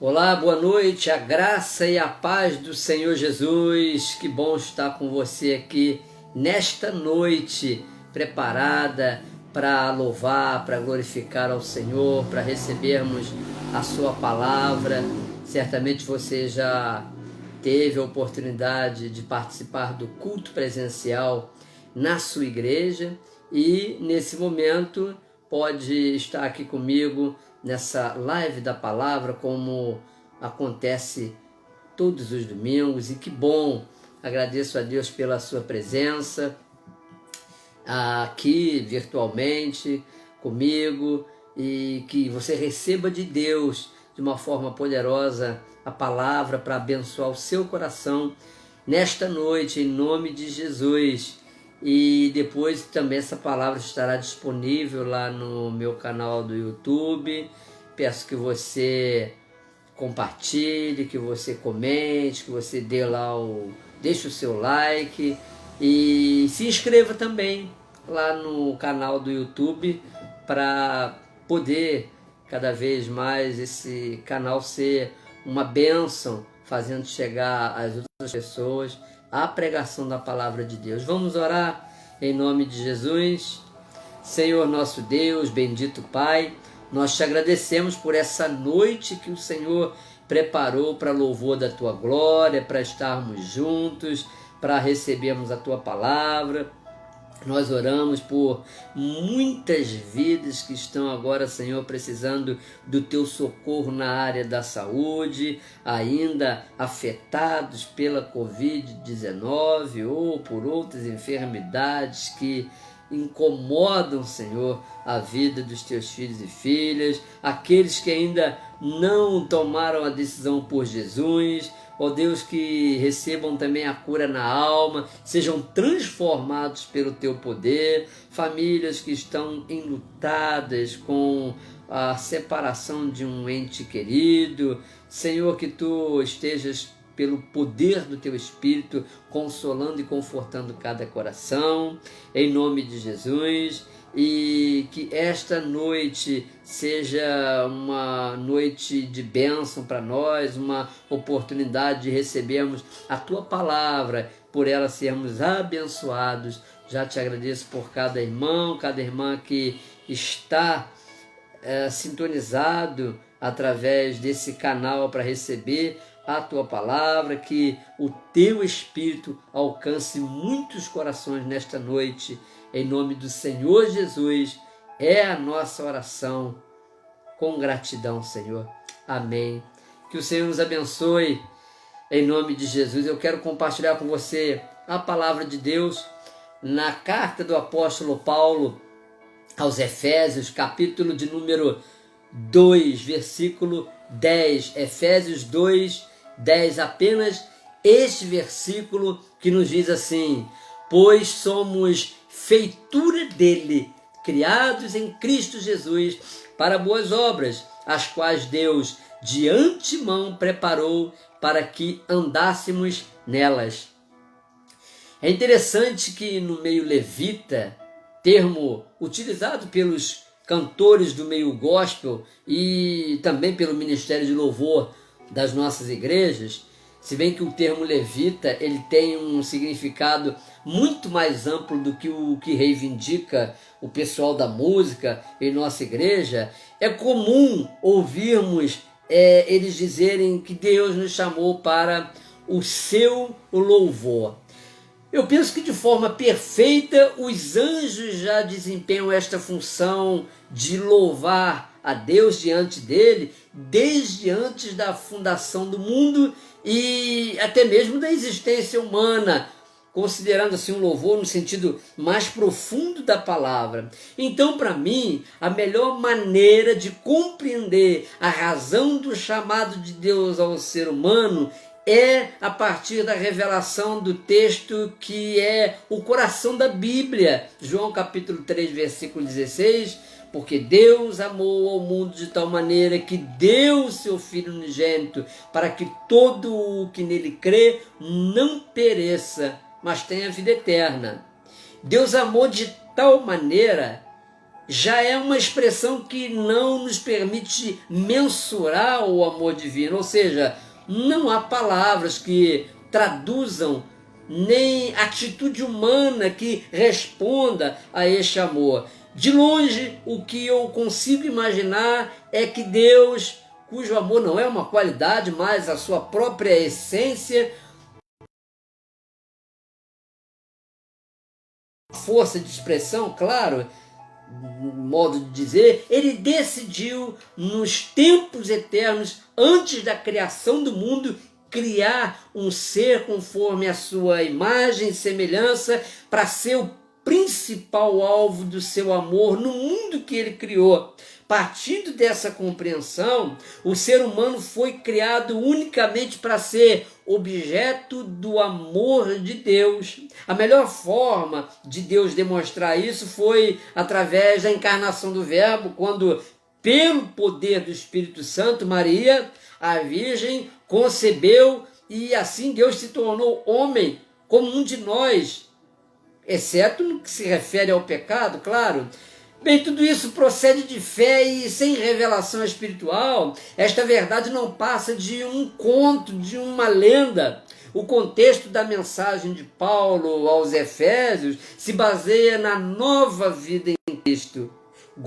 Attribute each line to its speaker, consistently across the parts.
Speaker 1: Olá, boa noite, a graça e a paz do Senhor Jesus. Que bom estar com você aqui nesta noite, preparada para louvar, para glorificar ao Senhor, para recebermos a sua palavra. Certamente você já teve a oportunidade de participar do culto presencial na sua igreja e nesse momento pode estar aqui comigo nessa live da palavra, como acontece todos os domingos. E que bom, agradeço a Deus pela sua presença aqui virtualmente comigo, e que você receba de Deus de uma forma poderosa a palavra para abençoar o seu coração nesta noite, em nome de Jesus. E depois também essa palavra estará disponível lá no meu canal do YouTube. Peço que você compartilhe, que você comente, que você deixe o seu like e se inscreva também lá no canal do YouTube para poder cada vez mais esse canal ser uma bênção, fazendo chegar às outras pessoas a pregação da palavra de Deus. Vamos orar em nome de Jesus. Senhor nosso Deus, bendito Pai, nós te agradecemos por essa noite que o Senhor preparou para louvor da tua glória, para estarmos juntos, para recebermos a tua palavra. Nós oramos por muitas vidas que estão agora, Senhor, precisando do teu socorro na área da saúde, ainda afetados pela Covid-19 ou por outras enfermidades que incomodam, Senhor, a vida dos teus filhos e filhas, aqueles que ainda não tomaram a decisão por Jesus. Ó Deus, que recebam também a cura na alma, sejam transformados pelo teu poder, famílias que estão enlutadas com a separação de um ente querido. Senhor, que tu estejas pelo poder do teu Espírito, consolando e confortando cada coração, em nome de Jesus. E que esta noite seja uma noite de bênção para nós, uma oportunidade de recebermos a tua palavra, por ela sermos abençoados. Já te agradeço por cada irmão, cada irmã que está sintonizado através desse canal para receber a tua palavra, que o teu Espírito alcance muitos corações nesta noite. Em nome do Senhor Jesus, é a nossa oração com gratidão, Senhor. Amém. Que o Senhor nos abençoe, em nome de Jesus. Eu quero compartilhar com você a palavra de Deus na carta do apóstolo Paulo aos Efésios, capítulo de número 2, versículo 10. Efésios 2, 10. Apenas este versículo que nos diz assim: pois somos feitura dele, criados em Cristo Jesus para boas obras, as quais Deus de antemão preparou para que andássemos nelas. É interessante que no meio levita, termo utilizado pelos cantores do meio gospel e também pelo ministério de louvor das nossas igrejas, se bem que o termo levita ele tem um significado muito mais amplo do que o que reivindica o pessoal da música em nossa igreja, é comum ouvirmos eles dizerem que Deus nos chamou para o seu louvor. Eu penso que de forma perfeita os anjos já desempenham esta função de louvar a Deus diante dele, desde antes da fundação do mundo e até mesmo da existência humana, considerando assim um louvor no sentido mais profundo da palavra. Então, para mim, a melhor maneira de compreender a razão do chamado de Deus ao ser humano é a partir da revelação do texto que é o coração da Bíblia. João capítulo 3, versículo 16, porque Deus amou ao mundo de tal maneira que deu o seu Filho unigênito, para que todo o que nele crê não pereça, mas tenha vida eterna. Deus amou de tal maneira já é uma expressão que não nos permite mensurar o amor divino, ou seja, não há palavras que traduzam nem atitude humana que responda a este amor. De longe, o que eu consigo imaginar é que Deus, cujo amor não é uma qualidade, mas a sua própria essência, força de expressão, claro, modo de dizer, ele decidiu nos tempos eternos, antes da criação do mundo, criar um ser conforme a sua imagem e semelhança para ser o principal alvo do seu amor no mundo que ele criou. Partindo dessa compreensão, o ser humano foi criado unicamente para ser objeto do amor de Deus. A melhor forma de Deus demonstrar isso foi através da encarnação do Verbo, quando, pelo poder do Espírito Santo, Maria, a Virgem, concebeu e assim Deus se tornou homem como um de nós, exceto no que se refere ao pecado, claro. Bem, tudo isso procede de fé e sem revelação espiritual, esta verdade não passa de um conto, de uma lenda. O contexto da mensagem de Paulo aos Efésios se baseia na nova vida em Cristo.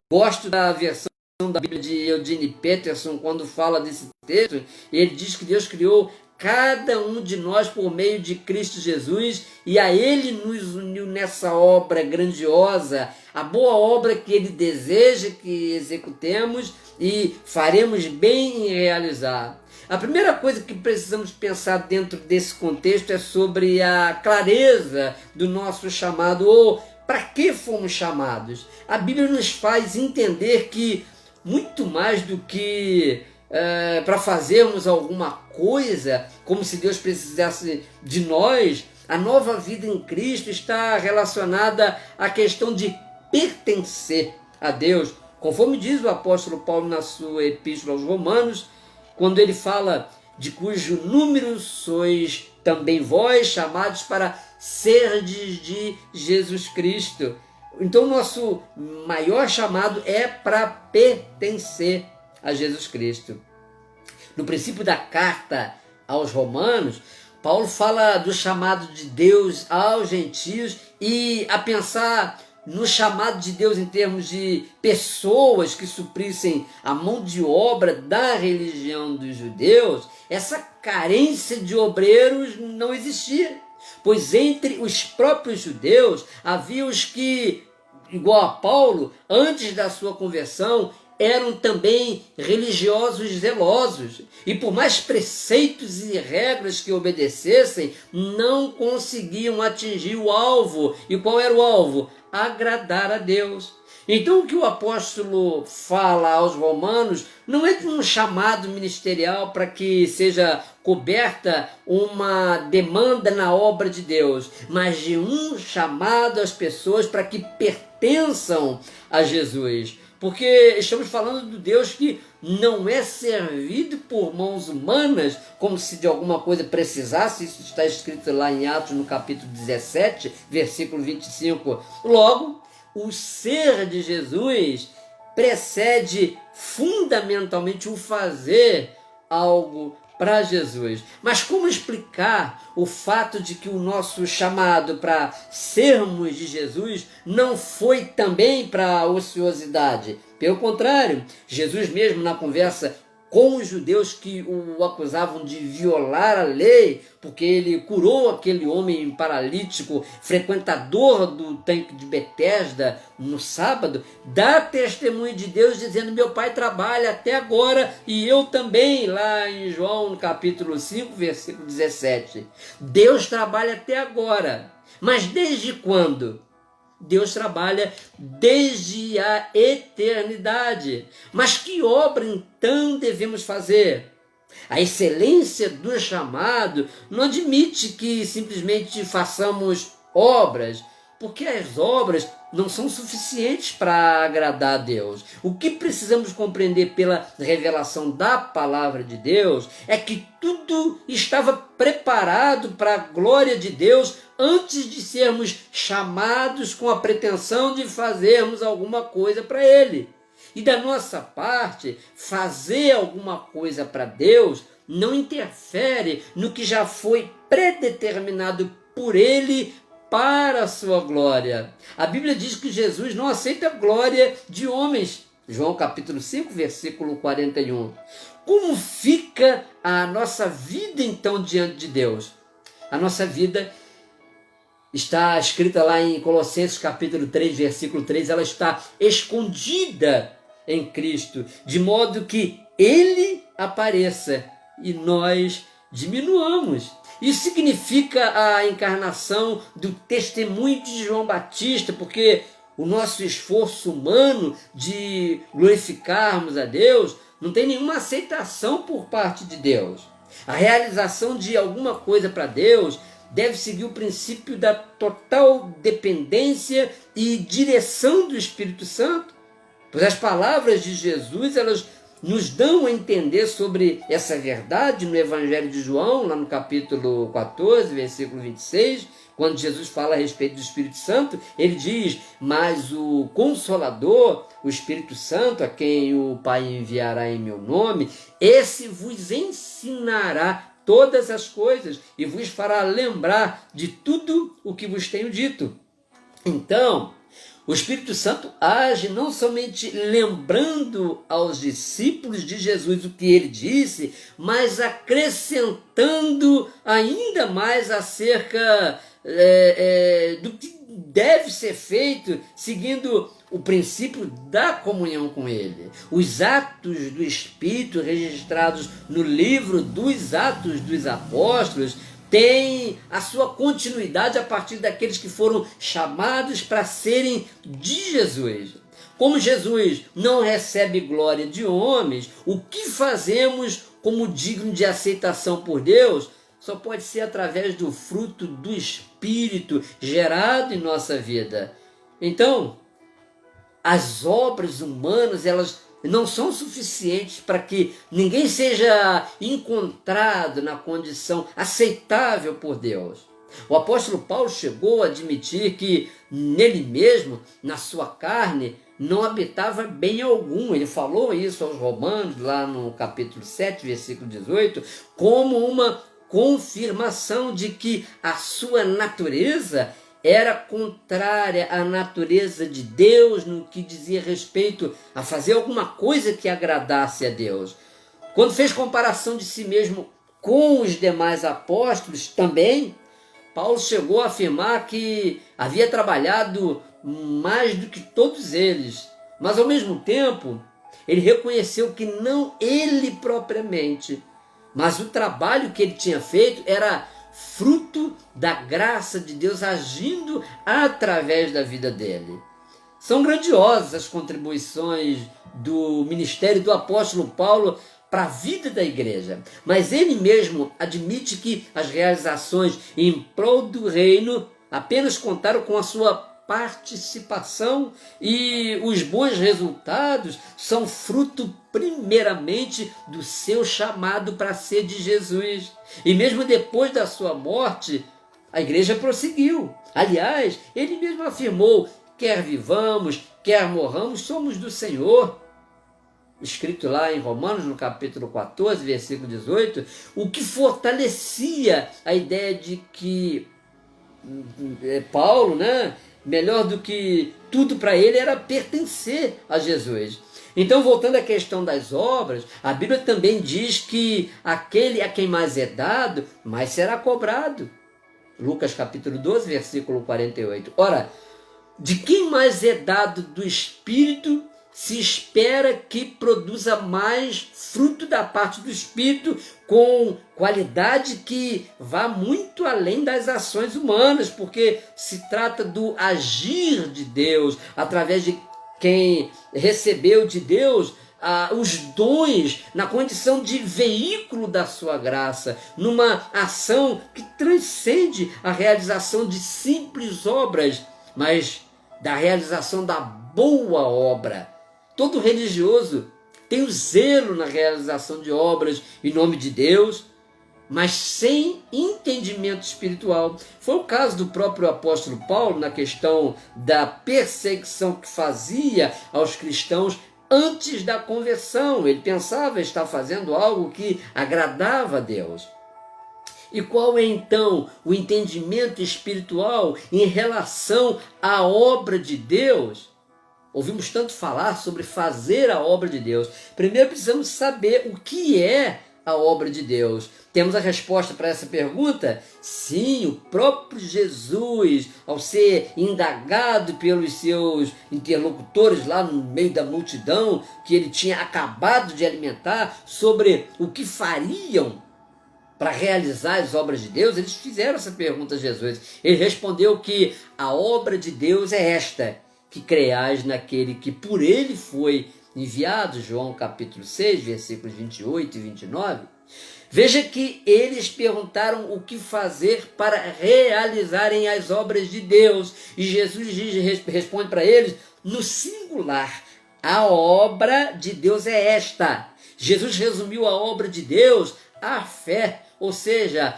Speaker 1: Gosto da versão da Bíblia de Eugene Peterson, quando fala desse texto, ele diz que Deus criou cada um de nós por meio de Cristo Jesus e a Ele nos uniu nessa obra grandiosa, a boa obra que Ele deseja que executemos e faremos bem em realizar. A primeira coisa que precisamos pensar dentro desse contexto é sobre a clareza do nosso chamado, ou para que fomos chamados. A Bíblia nos faz entender que muito mais do que para fazermos alguma coisa, como se Deus precisasse de nós, a nova vida em Cristo está relacionada à questão de pertencer a Deus, conforme diz o apóstolo Paulo na sua epístola aos Romanos, quando ele fala de cujo número sois também vós, chamados para serdes de Jesus Cristo. Então, nosso maior chamado é para pertencer a Jesus Cristo. No princípio da carta aos Romanos, Paulo fala do chamado de Deus aos gentios e a pensar no chamado de Deus em termos de pessoas que suprissem a mão de obra da religião dos judeus, essa carência de obreiros não existia, pois entre os próprios judeus havia os que, igual a Paulo, antes da sua conversão, eram também religiosos zelosos, e por mais preceitos e regras que obedecessem, não conseguiam atingir o alvo. E qual era o alvo? Agradar a Deus. Então o que o apóstolo fala aos romanos não é de um chamado ministerial para que seja coberta uma demanda na obra de Deus, mas de um chamado às pessoas para que pertençam a Jesus. Porque estamos falando do Deus que não é servido por mãos humanas, como se de alguma coisa precisasse. Isso está escrito lá em Atos, no capítulo 17, versículo 25. Logo, o ser de Jesus precede fundamentalmente o fazer algo para Jesus. Mas como explicar o fato de que o nosso chamado para sermos de Jesus não foi também para a ociosidade? Pelo contrário, Jesus mesmo na conversa com os judeus que o acusavam de violar a lei, porque ele curou aquele homem paralítico, frequentador do tanque de Betesda, no sábado, dá testemunho de Deus dizendo: meu pai trabalha até agora e eu também, lá em João, no capítulo 5, versículo 17. Deus trabalha até agora, mas desde quando? Deus trabalha desde a eternidade. Mas que obra então devemos fazer? A excelência do chamado não admite que simplesmente façamos obras, Porque as obras não são suficientes para agradar a Deus. O que precisamos compreender pela revelação da palavra de Deus é que tudo estava preparado para a glória de Deus antes de sermos chamados com a pretensão de fazermos alguma coisa para Ele. E da nossa parte, fazer alguma coisa para Deus não interfere no que já foi predeterminado por Ele para a sua glória. A Bíblia diz que Jesus não aceita a glória de homens. João capítulo 5, versículo 41. Como fica a nossa vida então diante de Deus? A nossa vida está escrita lá em Colossenses capítulo 3, versículo 3, ela está escondida em Cristo, de modo que Ele apareça e nós diminuamos. Isso significa a encarnação do testemunho de João Batista, porque o nosso esforço humano de glorificarmos a Deus não tem nenhuma aceitação por parte de Deus. A realização de alguma coisa para Deus deve seguir o princípio da total dependência e direção do Espírito Santo, pois as palavras de Jesus, elas nos dão a entender sobre essa verdade no Evangelho de João, lá no capítulo 14, versículo 26, quando Jesus fala a respeito do Espírito Santo, ele diz: mas o Consolador, o Espírito Santo, a quem o Pai enviará em meu nome, esse vos ensinará todas as coisas e vos fará lembrar de tudo o que vos tenho dito. Então, o Espírito Santo age não somente lembrando aos discípulos de Jesus o que ele disse, mas acrescentando ainda mais acerca do que deve ser feito, seguindo o princípio da comunhão com ele. Os atos do Espírito registrados no livro dos Atos dos Apóstolos tem a sua continuidade a partir daqueles que foram chamados para serem de Jesus. Como Jesus não recebe glória de homens, o que fazemos como digno de aceitação por Deus só pode ser através do fruto do Espírito gerado em nossa vida. Então, as obras humanas, elas não são suficientes para que ninguém seja encontrado na condição aceitável por Deus. O apóstolo Paulo chegou a admitir que nele mesmo, na sua carne, não habitava bem algum. Ele falou isso aos Romanos, lá no capítulo 7, versículo 18, como uma confirmação de que a sua natureza era contrária à natureza de Deus no que dizia respeito a fazer alguma coisa que agradasse a Deus. Quando fez comparação de si mesmo com os demais apóstolos também, Paulo chegou a afirmar que havia trabalhado mais do que todos eles, mas ao mesmo tempo ele reconheceu que não ele propriamente, mas o trabalho que ele tinha feito era fruto da graça de Deus agindo através da vida dele. São grandiosas as contribuições do ministério do apóstolo Paulo para a vida da igreja, mas ele mesmo admite que as realizações em prol do reino apenas contaram com a sua participação e os bons resultados são fruto primeiramente do seu chamado para ser de Jesus. E mesmo depois da sua morte, a igreja prosseguiu. Aliás, ele mesmo afirmou: quer vivamos, quer morramos, somos do Senhor. Escrito lá em Romanos, no capítulo 14, versículo 18, o que fortalecia a ideia de que Paulo, melhor do que tudo para ele era pertencer a Jesus. Então, voltando à questão das obras, a Bíblia também diz que aquele a quem mais é dado, mais será cobrado. Lucas capítulo 12, versículo 48. Ora, de quem mais é dado do Espírito, se espera que produza mais fruto da parte do Espírito, com qualidade que vá muito além das ações humanas, porque se trata do agir de Deus, através de quem recebeu de Deus os dons na condição de veículo da sua graça, numa ação que transcende a realização de simples obras mas da realização da boa obra. Todo religioso tem o zelo na realização de obras em nome de Deus, mas sem entendimento espiritual. Foi o caso do próprio apóstolo Paulo na questão da perseguição que fazia aos cristãos antes da conversão. Ele pensava estar fazendo algo que agradava a Deus. E qual é então o entendimento espiritual em relação à obra de Deus? Ouvimos tanto falar sobre fazer a obra de Deus. Primeiro precisamos saber o que é a obra de Deus. Temos a resposta para essa pergunta? Sim, o próprio Jesus, ao ser indagado pelos seus interlocutores lá no meio da multidão, que ele tinha acabado de alimentar, sobre o que fariam para realizar as obras de Deus, eles fizeram essa pergunta a Jesus. Ele respondeu que a obra de Deus é esta, que creais naquele que por ele foi enviado, João capítulo 6, versículos 28 e 29. Veja que eles perguntaram o que fazer para realizarem as obras de Deus. E Jesus responde para eles no singular: a obra de Deus é esta. Jesus resumiu a obra de Deus à fé, ou seja,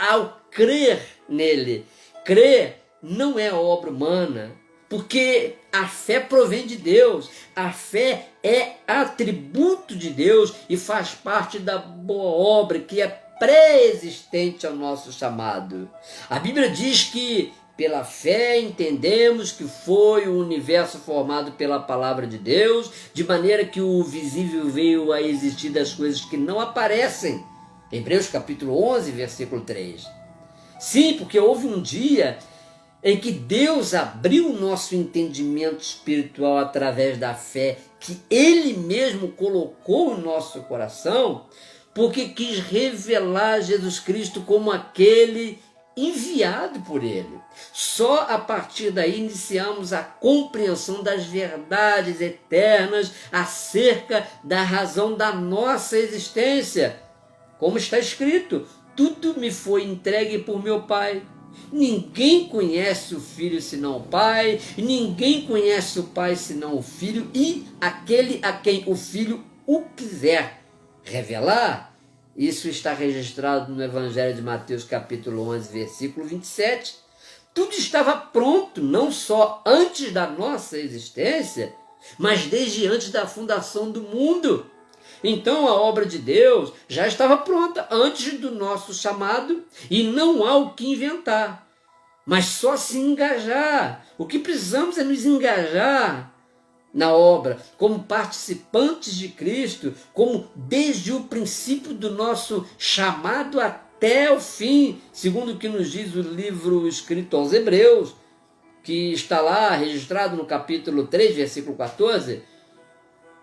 Speaker 1: ao crer nele. Crer não é obra humana, porque a fé provém de Deus, a fé é atributo de Deus e faz parte da boa obra que é pré-existente ao nosso chamado. A Bíblia diz que pela fé entendemos que foi o universo formado pela palavra de Deus, de maneira que o visível veio a existir das coisas que não aparecem. Hebreus capítulo 11, versículo 3. Sim, porque houve um dia em que Deus abriu o nosso entendimento espiritual através da fé que Ele mesmo colocou no nosso coração, porque quis revelar Jesus Cristo como aquele enviado por Ele. Só a partir daí iniciamos a compreensão das verdades eternas acerca da razão da nossa existência. Como está escrito, tudo me foi entregue por meu Pai. Ninguém conhece o Filho senão o Pai, e ninguém conhece o Pai senão o Filho e aquele a quem o Filho o quiser revelar. Isso está registrado no Evangelho de Mateus capítulo 11, versículo 27. Tudo estava pronto, não só antes da nossa existência, mas desde antes da fundação do mundo. Então a obra de Deus já estava pronta antes do nosso chamado e não há o que inventar, mas só se engajar. O que precisamos é nos engajar na obra, como participantes de Cristo, como desde o princípio do nosso chamado até o fim, segundo o que nos diz o livro escrito aos Hebreus, que está lá registrado no capítulo 3, versículo 14,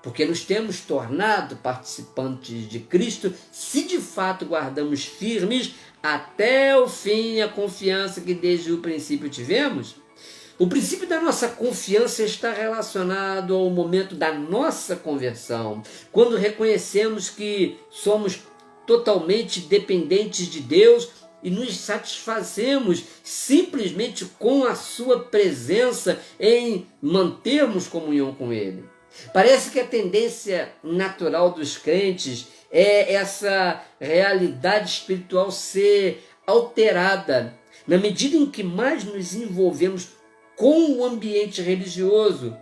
Speaker 1: porque nos temos tornado participantes de Cristo se de fato guardamos firmes até o fim a confiança que desde o princípio tivemos. O princípio da nossa confiança está relacionado ao momento da nossa conversão, quando reconhecemos que somos totalmente dependentes de Deus e nos satisfazemos simplesmente com a sua presença em mantermos comunhão com Ele. Parece que a tendência natural dos crentes é essa realidade espiritual ser alterada na medida em que mais nos envolvemos com o ambiente religioso.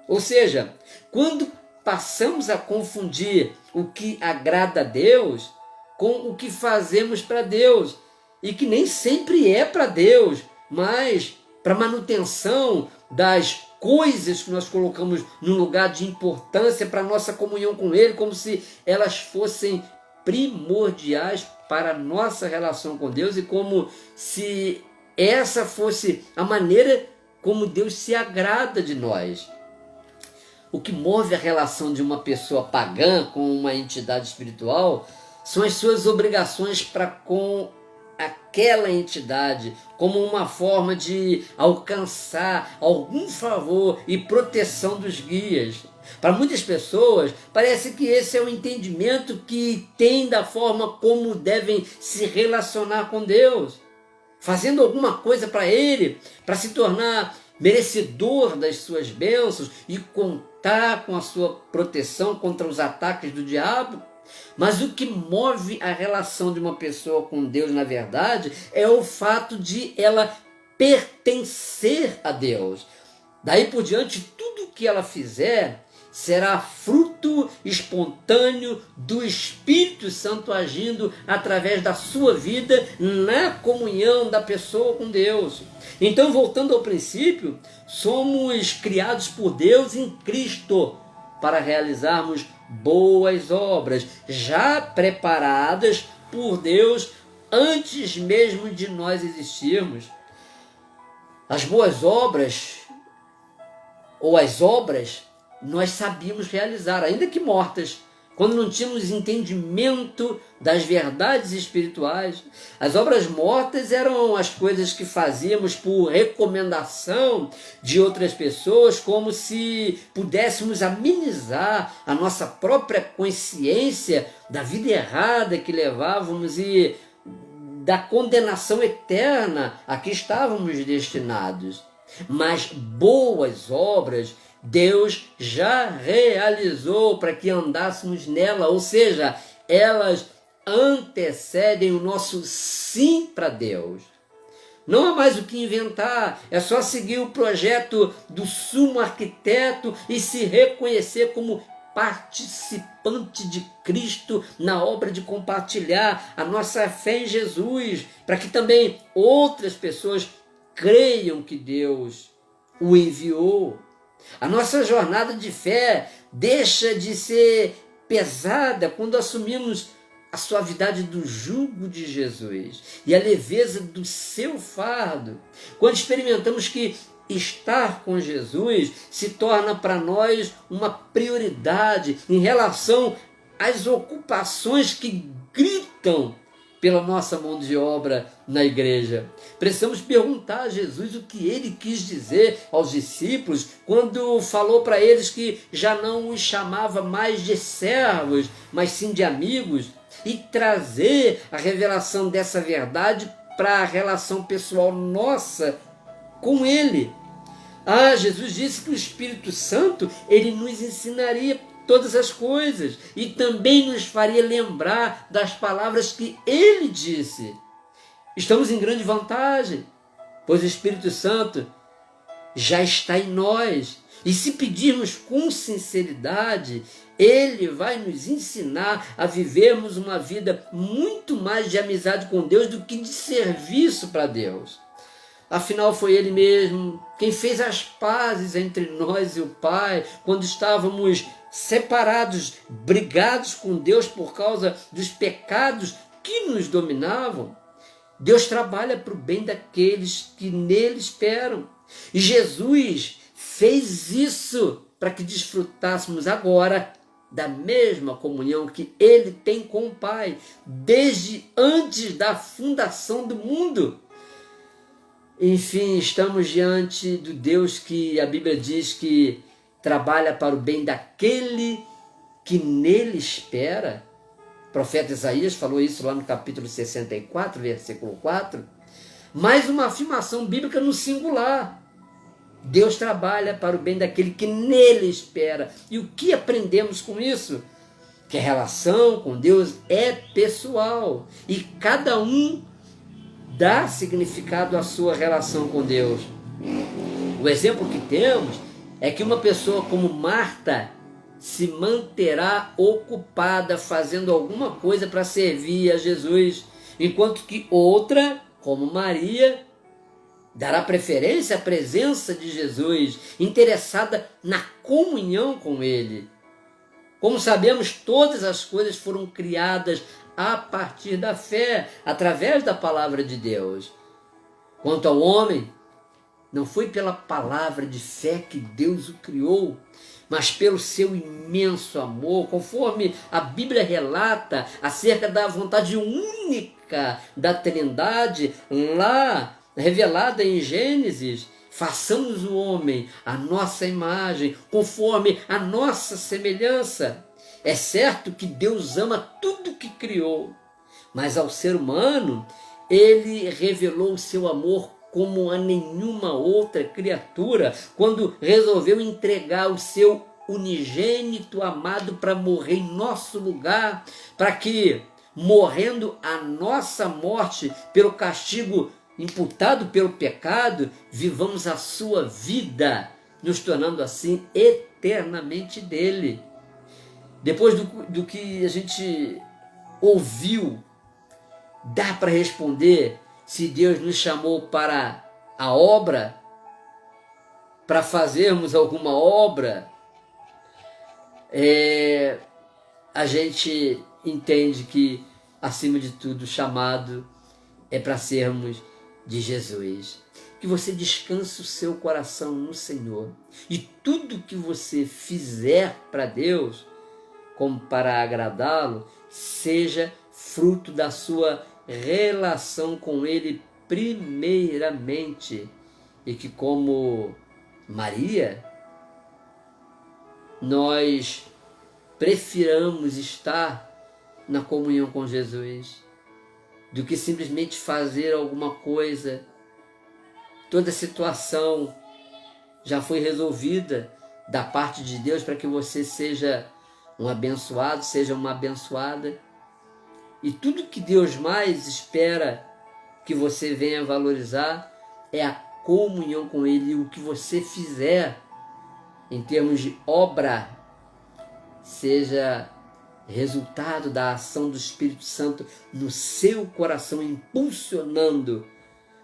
Speaker 1: Ou seja, quando passamos a confundir o que agrada a Deus com o que fazemos para Deus, e que nem sempre é para Deus, mas para manutenção das coisas que nós colocamos num lugar de importância para a nossa comunhão com Ele, como se elas fossem primordiais para a nossa relação com Deus e como se essa fosse a maneira como Deus se agrada de nós. O que move a relação de uma pessoa pagã com uma entidade espiritual são as suas obrigações para com aquela entidade, como uma forma de alcançar algum favor e proteção dos guias. Para muitas pessoas, parece que esse é o entendimento que tem da forma como devem se relacionar com Deus, fazendo alguma coisa para Ele, para se tornar merecedor das suas bênçãos e contar com a sua proteção contra os ataques do diabo. Mas o que move a relação de uma pessoa com Deus, na verdade, é o fato de ela pertencer a Deus. Daí por diante, tudo que ela fizer será fruto espontâneo do Espírito Santo agindo através da sua vida na comunhão da pessoa com Deus. Então, voltando ao princípio, somos criados por Deus em Cristo para realizarmos boas obras, já preparadas por Deus antes mesmo de nós existirmos. As boas obras, ou as obras, nós sabíamos realizar, ainda que mortas, quando não tínhamos entendimento das verdades espirituais. As obras mortas eram as coisas que fazíamos por recomendação de outras pessoas, como se pudéssemos amenizar a nossa própria consciência da vida errada que levávamos e da condenação eterna a que estávamos destinados. Mas boas obras Deus já realizou para que andássemos nela, ou seja, elas antecedem o nosso sim para Deus. Não há mais o que inventar, é só seguir o projeto do sumo arquiteto e se reconhecer como participante de Cristo na obra de compartilhar a nossa fé em Jesus, para que também outras pessoas creiam que Deus o enviou. A nossa jornada de fé deixa de ser pesada quando assumimos a suavidade do jugo de Jesus e a leveza do seu fardo. Quando experimentamos que estar com Jesus se torna para nós uma prioridade em relação às ocupações que gritam pela nossa mão de obra na igreja. Precisamos perguntar a Jesus o que ele quis dizer aos discípulos quando falou para eles que já não os chamava mais de servos, mas sim de amigos, e trazer a revelação dessa verdade para a relação pessoal nossa com ele. Jesus disse que o Espírito Santo, ele nos ensinaria todas as coisas e também nos faria lembrar das palavras que ele disse. Estamos em grande vantagem, pois o Espírito Santo já está em nós. E se pedirmos com sinceridade, ele vai nos ensinar a vivermos uma vida muito mais de amizade com Deus do que de serviço para Deus. Afinal, foi ele mesmo quem fez as pazes entre nós e o Pai, quando estávamos separados, brigados com Deus por causa dos pecados que nos dominavam. Deus trabalha para o bem daqueles que nele esperam. E Jesus fez isso para que desfrutássemos agora da mesma comunhão que ele tem com o Pai, desde antes da fundação do mundo. Enfim, estamos diante do Deus que a Bíblia diz que trabalha para o bem daquele que nele espera. O profeta Isaías falou isso lá no capítulo 64, versículo 4. Mais uma afirmação bíblica no singular. Deus trabalha para o bem daquele que nele espera. E o que aprendemos com isso? Que a relação com Deus é pessoal e cada um dá significado à sua relação com Deus. O exemplo que temos é que uma pessoa como Marta se manterá ocupada fazendo alguma coisa para servir a Jesus, enquanto que outra, como Maria, dará preferência à presença de Jesus, interessada na comunhão com ele. Como sabemos, todas as coisas foram criadas a partir da fé, através da palavra de Deus. Quanto ao homem, não foi pela palavra de fé que Deus o criou, mas pelo seu imenso amor, conforme a Bíblia relata acerca da vontade única da Trindade, lá revelada em Gênesis. Façamos o homem à nossa imagem, conforme a nossa semelhança. É certo que Deus ama tudo que criou, mas ao ser humano, ele revelou o seu amor como a nenhuma outra criatura, quando resolveu entregar o seu unigênito amado para morrer em nosso lugar, para que, morrendo a nossa morte pelo castigo imputado pelo pecado, vivamos a sua vida, nos tornando assim eternamente dele. Depois do que a gente ouviu, dá para responder se Deus nos chamou para a obra, para fazermos alguma obra. A gente entende que, acima de tudo, o chamado é para sermos de Jesus. Que você descanse o seu coração no Senhor. E tudo que você fizer para Deus, como para agradá-lo, seja fruto da sua relação com Ele primeiramente. E que, como Maria, nós prefiramos estar na comunhão com Jesus do que simplesmente fazer alguma coisa. Toda situação já foi resolvida da parte de Deus para que você seja um abençoado, seja uma abençoada. E tudo que Deus mais espera que você venha valorizar é a comunhão com Ele. E o que você fizer em termos de obra seja resultado da ação do Espírito Santo no seu coração, impulsionando,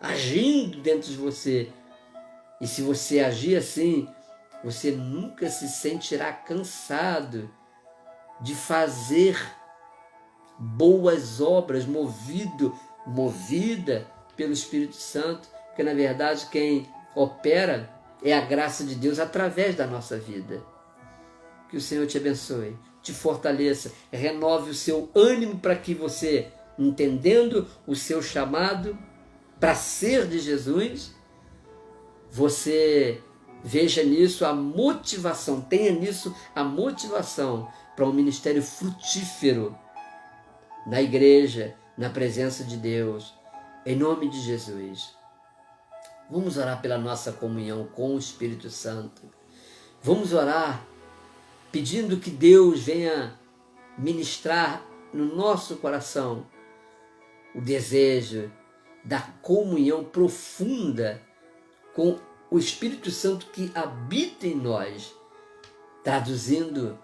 Speaker 1: agindo dentro de você. E se você agir assim, você nunca se sentirá cansado de fazer boas obras, movida pelo Espírito Santo, porque na verdade quem opera é a graça de Deus através da nossa vida. Que o Senhor te abençoe, te fortaleça, renove o seu ânimo para que você, entendendo o seu chamado para ser de Jesus, você veja nisso a motivação, tenha nisso a motivação para um ministério frutífero na igreja, na presença de Deus, em nome de Jesus. Vamos orar pela nossa comunhão com o Espírito Santo. Vamos orar pedindo que Deus venha ministrar no nosso coração o desejo da comunhão profunda com o Espírito Santo que habita em nós, traduzindo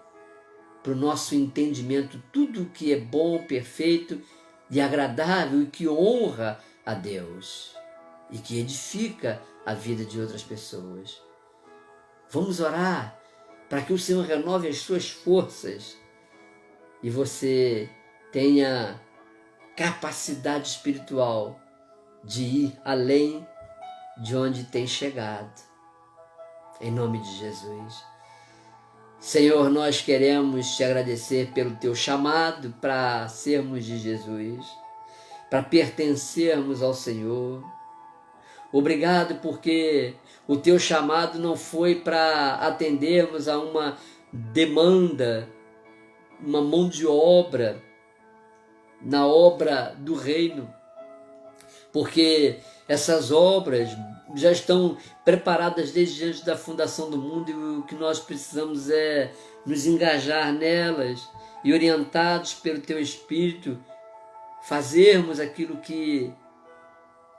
Speaker 1: para o nosso entendimento tudo o que é bom, perfeito e agradável e que honra a Deus e que edifica a vida de outras pessoas. Vamos orar para que o Senhor renove as suas forças e você tenha capacidade espiritual de ir além de onde tem chegado. Em nome de Jesus. Senhor, nós queremos te agradecer pelo teu chamado para sermos de Jesus, para pertencermos ao Senhor. Obrigado porque o teu chamado não foi para atendermos a uma demanda, uma mão de obra na obra do reino, porque essas obras já estão preparadas desde antes da fundação do mundo e o que nós precisamos é nos engajar nelas e, orientados pelo teu Espírito, fazermos aquilo que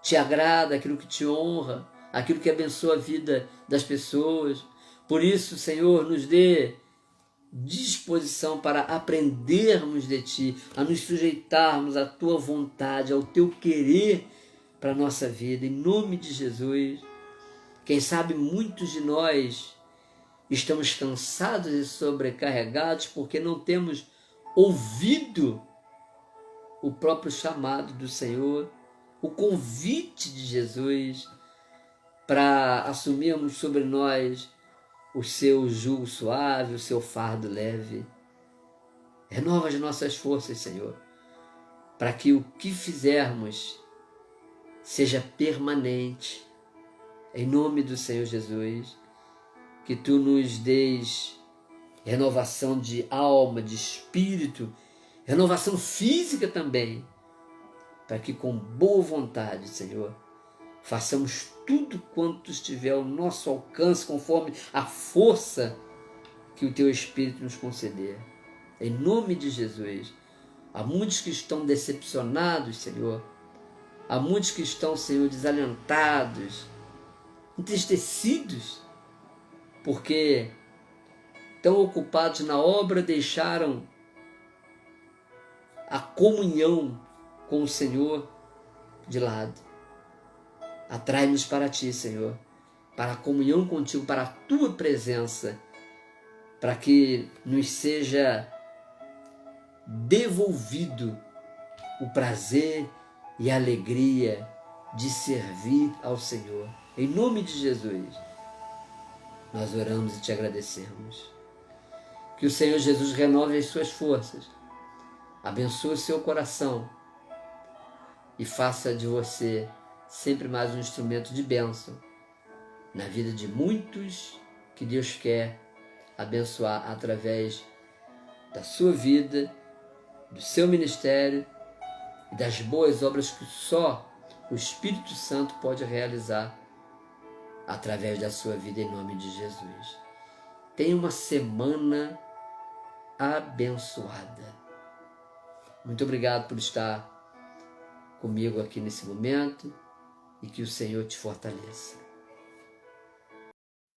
Speaker 1: te agrada, aquilo que te honra, aquilo que abençoa a vida das pessoas. Por isso, Senhor, nos dê disposição para aprendermos de Ti, a nos sujeitarmos à Tua vontade, ao Teu querer para a nossa vida, em nome de Jesus. Quem sabe muitos de nós estamos cansados e sobrecarregados porque não temos ouvido o próprio chamado do Senhor, o convite de Jesus para assumirmos sobre nós o seu jugo suave, o seu fardo leve. Renova as nossas forças, Senhor, para que o que fizermos seja permanente. Em nome do Senhor Jesus, que Tu nos dês renovação de alma, de espírito, renovação física também, para que com boa vontade, Senhor, façamos tudo quanto estiver ao nosso alcance, conforme a força que o Teu Espírito nos conceder. Em nome de Jesus. Há muitos que estão decepcionados, Senhor. Há muitos que estão, Senhor, desalentados, entristecidos, porque tão ocupados na obra deixaram a comunhão com o Senhor de lado. Atrai-nos para Ti, Senhor, para a comunhão contigo, para a Tua presença, para que nos seja devolvido o prazer e a alegria de servir ao Senhor. Em nome de Jesus, nós oramos e Te agradecemos. Que o Senhor Jesus renove as suas forças, abençoe o seu coração e faça de você sempre mais um instrumento de bênção na vida de muitos que Deus quer abençoar através da sua vida, do seu ministério e das boas obras que só o Espírito Santo pode realizar através da sua vida, em nome de Jesus. Tenha uma semana abençoada. Muito obrigado por estar comigo aqui nesse momento e que o Senhor te fortaleça.